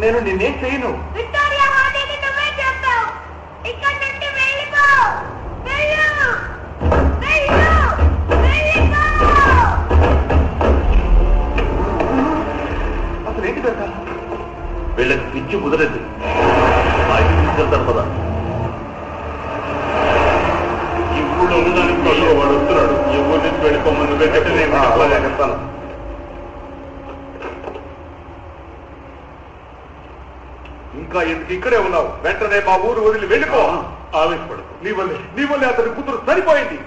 నేను నిన్నేం చేయను. అసలు ఏంటి పెద్ద? వీళ్ళకి పిచ్చి కుదరదు. మా ఇంటికి తీసుకెళ్తాను కదా. ఈ ఊళ్ళో ఉండడానికి వాడు వస్తున్నాడు. ఈ ఊరి నుంచి వెళ్ళిపోమని చెప్తాను. ఇంకా ఎందుకు ఇక్కడే ఉన్నావు? వెంటనే మా ఊరు వదిలి వెళ్ళిపో. ఆవేశపడు. నీ వల్లే అతని కూతురు సరిపోయింది.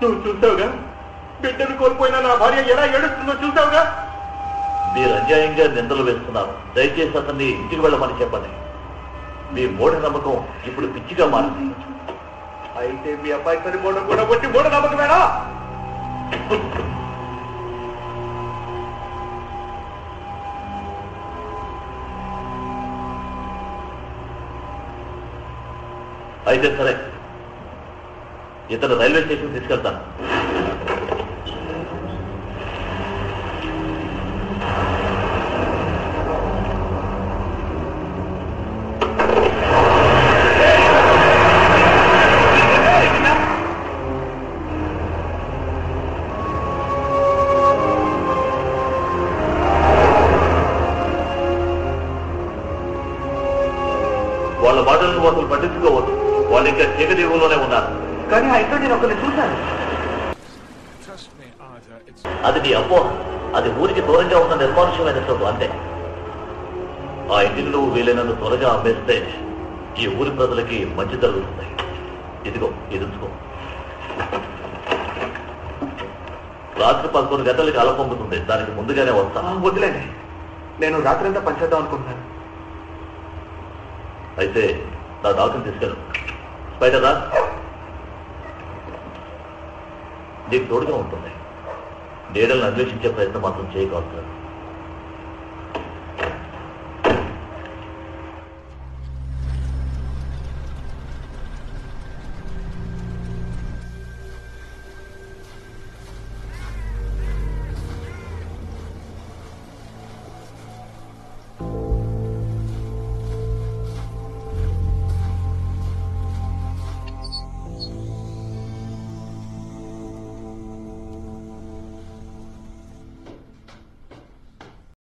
నువ్వు చూసావుగా, బిడ్డను కోల్పోయినా నా భార్య ఎలా ఏడుస్తుందో చూసావుగా. మీరు అన్యాయంగా నిందలు వేస్తున్నారు. దయచేసి అతన్ని ఇంటికి వెళ్ళమని చెప్పండి. మీ మూఢ నమ్మకం ఇప్పుడు పిచ్చిగా మారింది. అయితే మీ అబ్బాయి సరిపోవడం కూడా కొట్టి మూఢ నమ్మకమేనా? అయితే సరే, ఇతను రైల్వే స్టేషన్ తీసుకెళ్తాను. వాళ్ళ మాటలను అసలు పట్టించుకోవద్దు. వాళ్ళు ఇంకా చీకటిలోనే ఉన్నారు. కానీ ఆ ఇంట్లో నేను ఒకరిని చూశాను. అది నీ అపోహ. అది ఊరికి దూరంగా ఉన్న నిర్మానుష్యమైన చోటు అంతే. ఆ ఇంటిని నువ్వు వీలైనంత త్వరగా అమ్మేస్తే ఈ ఊరి ప్రజలకి మంచి జరుగుతుంది. ఇదిగో ఎదుర్చుకో. రాత్రి 11 గంటలకి అల పొంగుతుంది. దానికి ముందుగానే వస్తాను. వదిలేండి, నేను రాత్రంతా పనిచేద్దాం అనుకుంటున్నాను. అయితే నా డాక్టర్ని తీసుకెళ్ళు. స్పైడర్ రా, నీకు తోడుగా ఉంటుంది. నీడలను అన్వేషించే ప్రయత్నం మాత్రం చేయకూడదు.